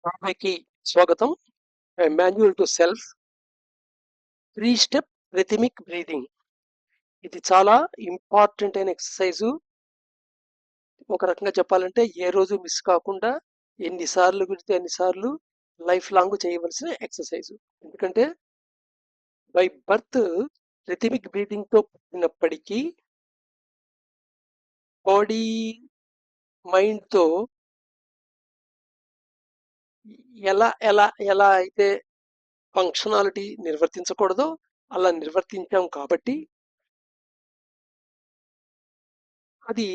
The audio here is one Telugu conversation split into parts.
కి స్వాగతం. Manual to self 3 step rhythmic breathing. ఇది చాలా ఇంపార్టెంట్ అయిన ఎక్సర్సైజు. ఒక రకంగా చెప్పాలంటే ఏ రోజు మిస్ కాకుండా ఎన్నిసార్లు కుదిరితే అన్నిసార్లు లైఫ్ లాంగ్ చేయవలసిన ఎక్సర్సైజు. ఎందుకంటే బై బర్త్ రిథమిక్ బ్రీదింగ్ తో పుట్టినప్పటికీ బాడీ మైండ్ తో ఎలా ఎలా ఎలా అయితే ఫంక్షనాలిటీ నిర్వర్తించకూడదో అలా నిర్వర్తించాం కాబట్టి అది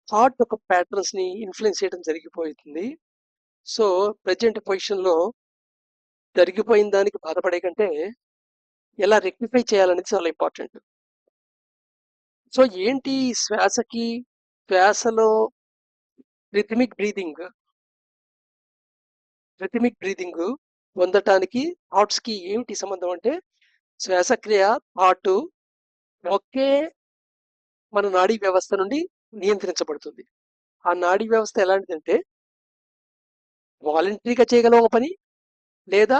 థాట్ యొక్క ప్యాటర్న్స్ ని ఇన్ఫ్లుయెన్స్ చేయడం జరిగిపోతుంది. సో ప్రజెంట్ పొజిషన్ లో జరిగిపోయిన దానికి బాధపడే కంటే ఎలా రెక్టిఫై చేయాలనేది చాలా ఇంపార్టెంట్. సో ఏంటి శ్వాసలో రిథమిక్ బ్రీదింగ్ పొందటానికి థాట్స్ కి ఏమిటి సంబంధం అంటే శ్వాసక్రియ థాట్ ఒకే మన నాడీ వ్యవస్థ నుండి నియంత్రించబడుతుంది. ఆ నాడీ వ్యవస్థ ఎలాంటిదంటే వాలంటరీగా చేయగలం ఒక పని, లేదా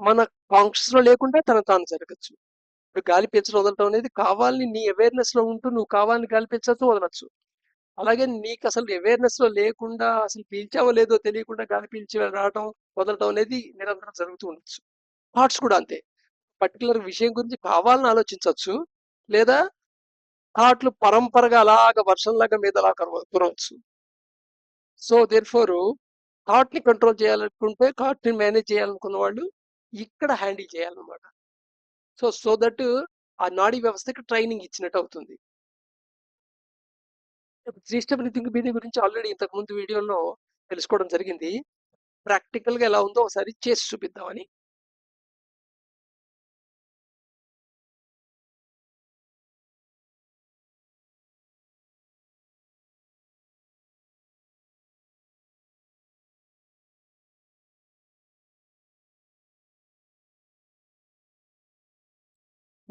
మన కాన్షియస్ లో లేకుండా తాను జరగచ్చు. ఇప్పుడు గాలి పీల్చడం వదలటం అనేది కావాలని నీ అవేర్నెస్ లో ఉంటూ నువ్వు కావాలని గాలి పీల్చచ్చు, వదలచ్చు. అలాగే నీకు అసలు అవేర్నెస్ లో లేకుండా అసలు పీల్చావో లేదో తెలియకుండా గాలి పీల్చి రావటం వదలటం అనేది నిరంతరం జరుగుతూ ఉండొచ్చు. థాట్స్ కూడా అంతే. పర్టికులర్ విషయం గురించి కావాలని ఆలోచించవచ్చు, లేదా థాట్లు పరంపరగా అలాగ వర్షంలాగా మీద అలా కురవచ్చు. సో దేర్ ఫోర్ థాట్ ని కంట్రోల్ చేయాలనుకుంటే, థాట్ ని మేనేజ్ చేయాలనుకున్న వాళ్ళు ఇక్కడ హ్యాండిల్ చేయాలన్నమాట. సో దట్ ఆ నాడీ వ్యవస్థకి ట్రైనింగ్ ఇచ్చినట్టు అవుతుంది. 3 స్టెప్ బ్రీతింగ్ గురించి ఆల్రెడీ ఇంతకు ముందు వీడియోలో తెలుసుకోవడం జరిగింది. ప్రాక్టికల్ గా ఎలా ఉందో ఒకసారి చేసి చూపిద్దామని.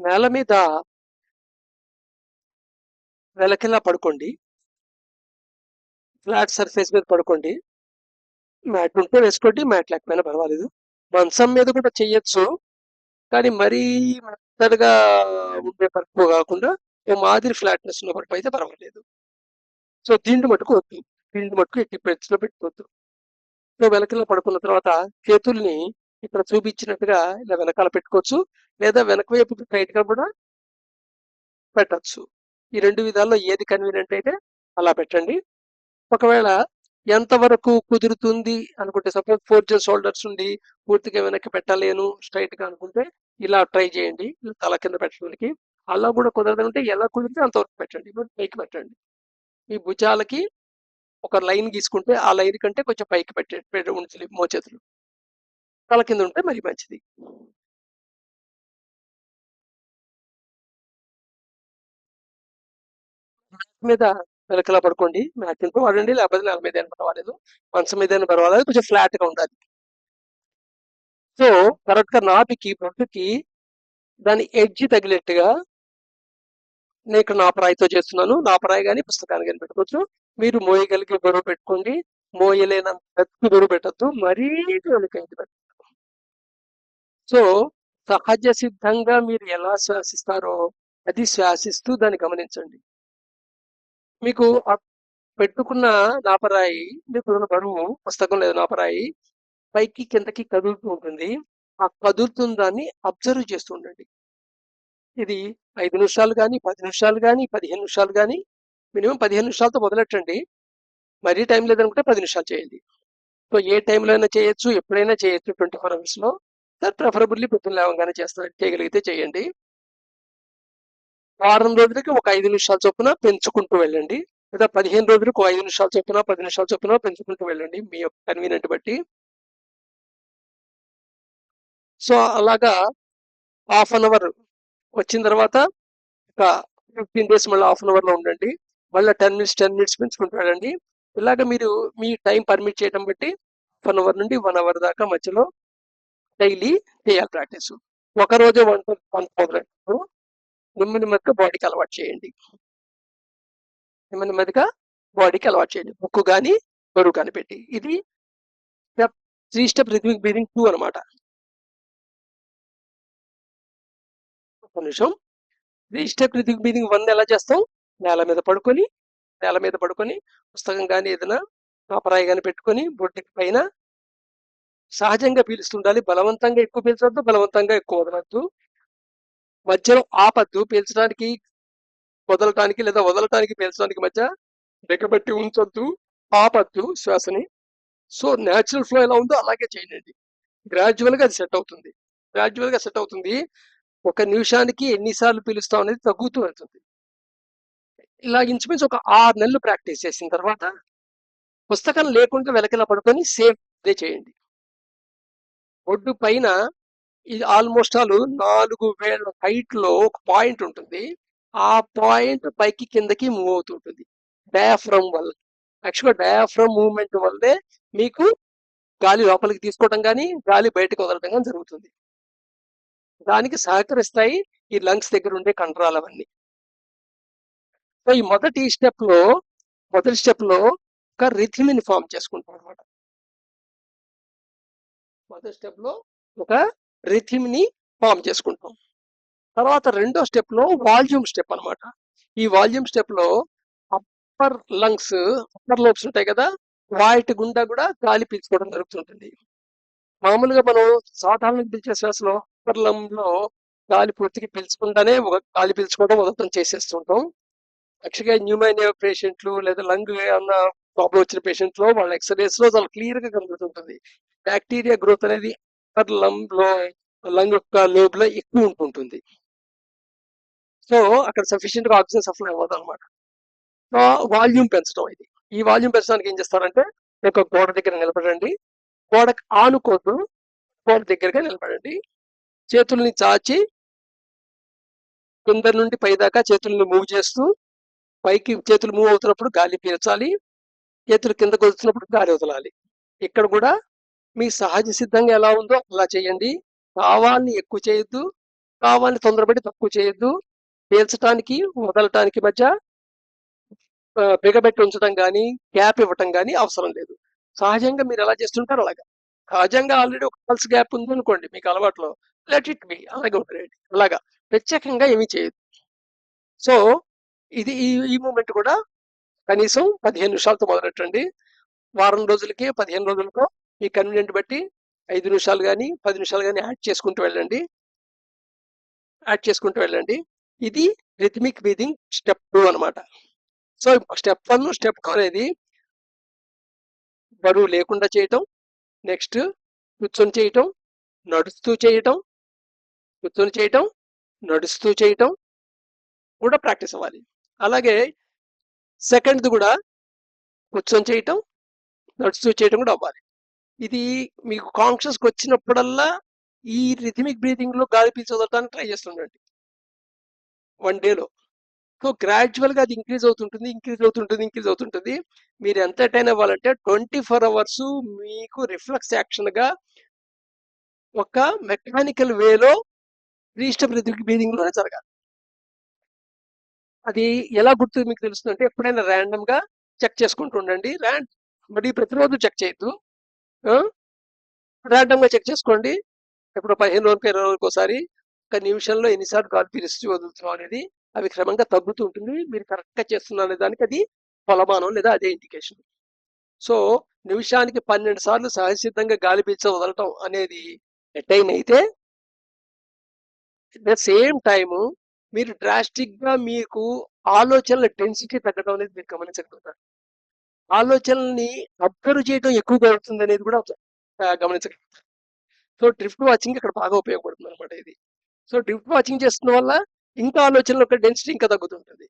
నేల మీద వెలకిలా పడుకోండి, ఫ్లాట్ సర్ఫేస్ మీద పడుకోండి. మ్యాట్ ఉంటే వేసుకోండి, మ్యాట్ లేకపోయినా పర్వాలేదు. మంచం మీద కూడా చెయ్యొచ్చు, కానీ మరీ మెత్తగా ఉండే పరుపు కాకుండా ఓ మాదిరి ఫ్లాట్నెస్ ఉన్న పరుపు అయితే పర్వాలేదు. సో దీన్ని మటుకు వద్దు, దీన్ని మటుకు ఎట్టి పరిస్థితిలో పెట్టుకోవద్దు. సో వెనకలా పడుకున్న తర్వాత చేతుల్ని ఇక్కడ చూపించినట్టుగా ఇలా వెనకాల పెట్టుకోవచ్చు, లేదా వెనక వైపు టైట్ గా కూడా పెట్టచ్చు. ఈ 2 విధాల్లో ఏది కన్వీనియంట్ అయితే అలా పెట్టండి. ఒకవేళ ఎంతవరకు కుదురుతుంది అనుకుంటే, సపోజ్ 4 షోల్డర్స్ ఉండి పూర్తిగా వెనక్కి పెట్టలేను స్ట్రైట్ గా అనుకుంటే ఇలా ట్రై చేయండి, తల కింద పెట్టడానికి. అలా కూడా కుదరదంటే ఎలా కుదిరితే అంతవరకు పెట్టండి, పైకి పెట్టండి. మీ భుజాలకి ఒక లైన్ గీసుకుంటే ఆ లైన్ కంటే కొంచెం పైకి పెట్టే ఉంచాలి మోచేతులు. తల కింద ఉంటే మరి మంచిది. మీద వెనకలా పడుకోండి, మ్యాట్ ఉంటే వాడండి, లేకపోతే నేల మీద అయినా పర్వాలేదు, మంచం మీద అయినా పర్వాలేదు, కొంచెం ఫ్లాట్ గా ఉండాలి. సో కరెక్ట్ గా నాభికి బొట్టుకి దాని ఎడ్జ్ తగిలేట్టుగా నేను ఇక్కడ నాపరాయితో చేస్తున్నాను. నాపరాయి కానీ పుస్తకాన్ని కానీ పెట్టుకోవచ్చు. మీరు మోయగలిగే బరువు పెట్టుకోండి, మోయలేనంత బరువు పెట్టద్దు, మరీ వెనుకైతే పెట్టద్దు. సో సహజ సిద్ధంగా మీరు ఎలా శ్వాసిస్తారో అది శ్వాసిస్తూ దాన్ని గమనించండి. మీకు పెట్టుకున్న నాపరాయి, మీకున్న బరువు పుస్తకం లేదా నాపరాయి పైకి కిందకి కదులుతూ ఉంటుంది. ఆ కదులుతున్న దాన్ని అబ్జర్వ్ చేస్తూ ఉండండి. ఇది 5 నిమిషాలు కానీ 10 నిమిషాలు కానీ 15 నిమిషాలు కానీ, మినిమం 15 నిమిషాలతో మొదలెట్టండి. మరీ టైం లేదనుకుంటే 10 నిమిషాలు చేయండి. సో ఏ టైంలో అయినా చేయొచ్చు, ఎప్పుడైనా చేయొచ్చు 24 అవర్స్ లో. ప్రిఫరబుల్లీ పొద్దున్న లేవగానే చేయగలిగితే చేయండి. వారం రోజులకి ఒక 5 నిమిషాల చొప్పున పెంచుకుంటూ వెళ్ళండి, లేదా 15 రోజులకు 5 నిమిషాల చొప్పున 10 నిమిషాల చొప్పున పెంచుకుంటూ వెళ్ళండి మీ యొక్క కన్వీనియంట్ బట్టి. సో అలాగా హాఫ్ అన్ అవర్ వచ్చిన తర్వాత ఒక 15 డేస్ మళ్ళీ హాఫ్ అన్ అవర్ లో ఉండండి, మళ్ళీ 10 మినిట్స్ పెంచుకుంటూ వెళ్ళండి. ఇలాగ మీరు మీ టైం పర్మిట్ చేయడం బట్టి 1 అవర్ నుండి 1 అవర్ దాకా మధ్యలో డైలీ చేయాలి ప్రాక్టీస్. ఒక రోజు వంట మొదలెట్టు, నెమ్మదిగా బాడీకి అలవాటు చేయండి. నెమ్మదిగా బాడీకి అలవాటు చేయండి, బుక్కు కానీ బరువు కానీ పెట్టి. ఇది స్టెప్ 3 స్టెప్ రిథమిక్ బ్రీదింగ్ 2 అనమాట. ఒక నిమిషం. 3 స్టెప్ రిథమిక్ బ్రీదింగ్ 1 ఎలా చేస్తాం? నేల మీద పడుకొని పుస్తకం కానీ ఏదైనా పాపరాయి కానీ పెట్టుకొని బొడ్డుకి పైన సహజంగా పీలుస్తుండాలి. బలవంతంగా ఎక్కువ పీల్చొద్దు, బలవంతంగా ఎక్కువ వదలొద్దు. మధ్యలో ఆపద్దు. పీల్చడానికి, వదలటానికి లేదా వదలటానికి, పీల్చడానికి మధ్య బిగబట్టి ఉంచొద్దు, ఆపద్దు శ్వాసని. సో న్యాచురల్ ఫ్లో ఎలా ఉందో అలాగే చేయండి. గ్రాడ్యువల్గా అది సెట్ అవుతుంది. ఒక నిమిషానికి ఎన్నిసార్లు పీలుస్తాం అనేది తగ్గుతూ వెళ్తుంది. ఇలా ఇంచుమించు ఒక 6 నెలలు ప్రాక్టీస్ చేసిన తర్వాత పుస్తకం లేకుండా వెలకిలా పడుకొని సేమ్ డే చేయండి. ఒడ్డు పైన ఇది ఆల్మోస్ట్ ఆల్ 4 వేల హైట్ లో ఒక పాయింట్ ఉంటుంది. ఆ పాయింట్ పైకి కిందకి మూవ్ అవుతుంటుంది డయాఫ్రమ్ వల్ల. యాక్చువల్గా డయాఫ్రమ్ మూవ్మెంట్ వల్లే మీకు గాలి లోపలికి తీసుకోవడం కానీ గాలి బయటకు వదలడం కానీ జరుగుతుంది. దానికి సహకరిస్తాయి ఈ లంగ్స్ దగ్గర ఉండే కండరాలు అవన్నీ. సో ఈ మొదటి స్టెప్ లో ఒక రిథమిని ఫామ్ చేసుకుంటాం అనమాట. మొదటి స్టెప్ లో ఒక రిథమిని ఫామ్ చేసుకుంటాం. తర్వాత రెండో స్టెప్ లో వాల్యూమ్ స్టెప్ అనమాట. ఈ వాల్యూమ్ స్టెప్ లో అప్పర్ లంగ్స్, అప్పర్ లోబ్స్ ఉంటాయి కదా, వాటి గుండా కూడా గాలి పీల్చుకోవడం జరుగుతుంటుంది. మామూలుగా మనం సాధారణ పీల్చే శ్వాసలో అప్పర్ లంగ్ లో గాలి పూర్తిగా పీల్చుకుంటానే గాలి పీల్చుకోవడం వదలటం చేసేస్తుంటాం. యాక్చువల్గా న్యూమోనియా పేషెంట్లు లేదా లంగ్ ఏమన్నా ప్రాబ్లం వచ్చిన పేషెంట్ లో వాళ్ళ ఎక్స్రేస్ లో చాలా క్లియర్ గా కనబడుతుంటుంది. బ్యాక్టీరియా గ్రోత్ అనేది అప్పర్ లంగ్ యొక్క లోబ్ లో ఎక్కువ ఉంటుంటుంది. సో అక్కడ సఫిషియెంట్ గా ఆక్సిజన్ సప్లై అవ్వదు అనమాట. సో వాల్యూమ్ పెంచడం ఇది. ఈ వాల్యూమ్ పెంచడానికి ఏం చేస్తారంటే ఒక గోడ దగ్గర నిలబడండి. గోడకు ఆనుకోదు, గోడ దగ్గరగా నిలబడండి. చేతుల్ని చాచి కింద నుండి పై దాకా చేతుల్ని మూవ్ చేస్తూ, పైకి చేతులు మూవ్ అవుతున్నప్పుడు గాలి పీల్చాలి, చేతులు కిందకు వస్తున్నప్పుడు గాలి వదలాలి. ఇక్కడ కూడా మీ సహజ సిద్ధంగా ఎలా ఉందో అలా చేయండి. కావాలని ఎక్కువ చేయొద్దు, కావాలని తొందరపడి తక్కువ చేయొద్దు. పీల్చడానికి వదలటానికి మధ్య బిగబెట్టి ఉంచడం కానీ గ్యాప్ ఇవ్వటం కానీ అవసరం లేదు. సహజంగా మీరు ఎలా చేస్తుంటారో అలాగా. సహజంగా ఆల్రెడీ ఒక పల్స్ గ్యాప్ ఉంది అనుకోండి మీకు అలవాట్లో, లెట్ ఇట్ బి, అలాగే ఉంటుంది. అలాగా ప్రత్యేకంగా ఏమీ చేయదు. సో ఇది ఈ మూమెంట్ కూడా కనీసం 15 నిమిషాలతో మొదలెట్టండి. వారం రోజులకి 15 రోజులకో మీ కన్వీనియంట్ బట్టి 5 నిమిషాలు కానీ 10 నిమిషాలు కానీ యాడ్ చేసుకుంటూ వెళ్ళండి. ఇది రిథమిక్ బ్రీదింగ్ స్టెప్ 2 అనమాట. సో స్టెప్ 1, స్టెప్ 2 అనేది బరువు లేకుండా చేయటం, నెక్స్ట్ కూర్చొని చేయటం, నడుస్తూ చేయటం కూడా ప్రాక్టీస్ అవ్వాలి. అలాగే సెకండ్ది కూడా కూర్చొని చేయటం, నడుస్తూ చేయటం కూడా అవ్వాలి. ఇది మీకు కాన్షియస్కి వచ్చినప్పుడల్లా ఈ రిథమిక్ బ్రీతింగ్ లో గాలి పీల్చి వదలటానికి ట్రై చేస్తుండండి 1 డేలో. సో గ్రాడ్యువల్ గా అది ఇంక్రీజ్ అవుతుంటుంది. మీరు ఎంత అటైన్ అవ్వాలంటే 24 అవర్స్ మీకు రిఫ్లెక్స్ యాక్షన్ గా ఒక మెకానికల్ వేలో 3 స్టెప్ రిథమిక్ బ్రీతింగ్ లోనే జరగాలి. అది ఎలా గుర్తు మీకు తెలుస్తుందంటే ఎప్పుడైనా ర్యాండమ్ గా చెక్ చేసుకుంటూ ఉండండి. మరి ప్రతిరోజు చెక్ చేయొద్దు, ర్యాండమ్ గా చెక్ చేసుకోండి. ఇప్పుడు 15 రోజులకు 20 రోజులకు ఒకసారి ఒక నిమిషంలో ఎన్నిసార్లు గాలి పీలుస్తూ వదులుతున్నాం అనేది అవి క్రమంగా తగ్గుతూ ఉంటుంది. మీరు కరెక్ట్ గా చేస్తున్నారు అనే దానికి అది కొలమానం లేదా అదే ఇండికేషన్. సో నిమిషానికి 12 సార్లు సహజసిద్ధంగా గాలి పీల్చి వదలటం అనేది అటైన్ అయితే అట్ ద సేమ్ టైము మీరు డ్రాస్టిక్ గా మీకు ఆలోచనల డెన్సిటీ తగ్గడం అనేది మీరు గమనించగలుగుతారు. ఆలోచనల్ని అబ్జర్వ్ చేయడం ఎక్కువగా అవుతుంది అనేది కూడా గమనించగలుగుతారు. సో డ్రిఫ్ట్ వాచింగ్ ఇక్కడ బాగా ఉపయోగపడుతుంది అనమాట ఇది. సో డ్రిఫ్ట్ వాచింగ్ చేస్తున్న వల్ల ఇంకా ఆలోచనల యొక్క డెన్సిటీ ఇంకా తగ్గుతుంటుంది.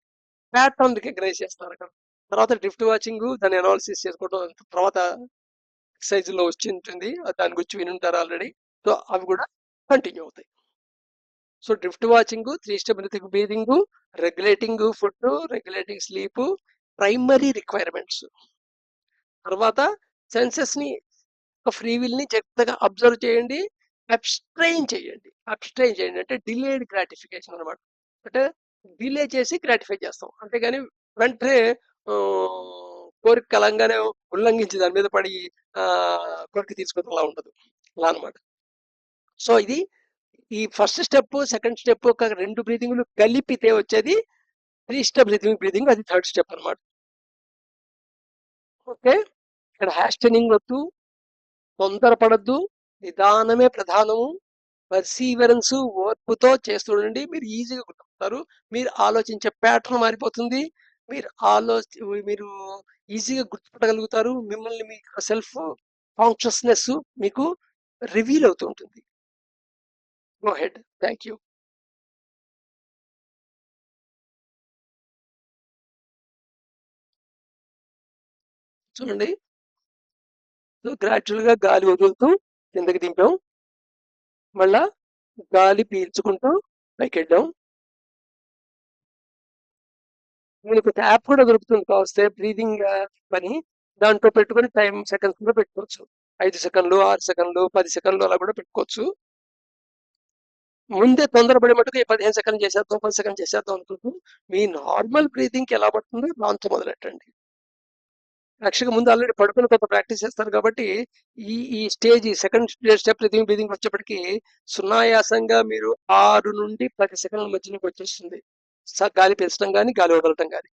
ప్యాటర్న్ రికగ్నైజ్ చేస్తారు అక్కడ. తర్వాత డ్రిఫ్ట్ వాచింగ్ దాన్ని అనాలిసిస్ చేసుకోవడం తర్వాత ఎక్సర్సైజ్ లో వచ్చి ఉంటుంది, దాని గురించి వినుంటారు ఆల్రెడీ. సో అవి కూడా కంటిన్యూ అవుతాయి. So drift watching, 3 step breathing, regulating food, regulating sleep, primary requirements. తర్వాత సెన్సెస్ ని, ఫ్రీ విల్ ని చక్కగా అబ్జర్వ్ చేయండి, అబ్స్ట్రైన్ చేయండి అంటే డిలేడ్ గ్రాటిఫికేషన్ అనమాట. అంటే డిలే చేసి గ్రాటిఫై చేస్తాం, అంతేగాని వెంటనే కోరిక కలంగానే ఉల్లంఘించి దాని మీద పడి కోరిక తీసుకోవడం అలా ఉండదు. అలా అనమాట. సో ఇది ఈ ఫస్ట్ స్టెప్, సెకండ్ స్టెప్ ఒక 2 బ్రీతింగ్లు కలిపితే వచ్చేది 3 స్టెప్ బ్రీతింగ్. అది థర్డ్ స్టెప్ అనమాట. ఓకే, ఇక్కడ హ్యాస్టనింగ్ వద్దు, తొందరపడద్దు, నిదానమే ప్రధానము. పర్సీవరెన్స్, ఓర్పుతో చేస్తుండండి. మీరు ఈజీగా గుర్తుపడతారు. మీరు ఆలోచించే ప్యాటర్న్ మారిపోతుంది. మీరు మీరు ఈజీగా గుర్తుపట్టగలుగుతారు. మిమ్మల్ని మీ సెల్ఫ్ కాన్షియస్నెస్ మీకు రివీల్ అవుతూ ఉంటుంది. Go head. Thank you. చూడండి, గ్రాడ్యువల్ గా గాలి వదులుతూ కిందకి దింపాం, మళ్ళా గాలి పీల్చుకుంటూ పైకి వెళ్ళాం. మీకు యాప్ కూడా దొరుకుతుంది కావస్తే, బ్రీదింగ్ పని. దాంట్లో పెట్టుకొని టైం సెకండ్స్ కూడా పెట్టుకోవచ్చు. 5 సెకండ్లు, 6 సెకండ్లు, 10 సెకండ్లు అలా కూడా పెట్టుకోవచ్చు. ముందే తొందరపడి మటుకు 15 సెకండ్లు చేసేద్దాం, 10 సెకండ్ చేసేద్దాం అనుకుంటూ మీ నార్మల్ బ్రీదింగ్కి ఎలా పడుతుందో దాంతో మొదలెట్టండి. యాక్చువల్గా ముందు ఆల్రెడీ పడుకుని కొంత ప్రాక్టీస్ చేస్తారు కాబట్టి ఈ స్టేజ్, సెకండ్ స్టెప్ బ్రీదింగ్ వచ్చేప్పటికి సునాయాసంగా మీరు 6 నుండి 10 సెకండ్ల మధ్యలోకి వచ్చేస్తుంది. గాలి పీల్చడం కానీ, గాలి వదలటం కానీ.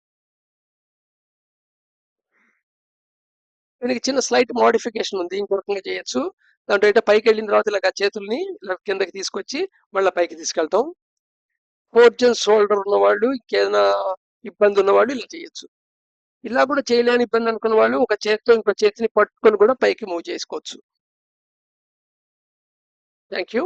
దీనికి చిన్న స్లైట్ మోడిఫికేషన్ ఉంది, ఇంకో రకంగా చేయొచ్చు. దాంట్లో అయితే పైకి వెళ్ళిన తర్వాత ఇలాగ చేతుల్ని ఇలా కిందకి తీసుకొచ్చి మళ్ళీ పైకి తీసుకెళ్తాం. ఫోర్జన్ షోల్డర్ ఉన్న వాళ్ళు, ఇంకేదైనా ఇబ్బంది ఉన్న వాళ్ళు ఇలా చేయొచ్చు. ఇలా కూడా చేయలేని ఇబ్బంది అనుకున్న వాళ్ళు ఒక చేతితో ఇంకో చేతిని పట్టుకొని కూడా పైకి మూవ్ చేసుకోవచ్చు. Thank you.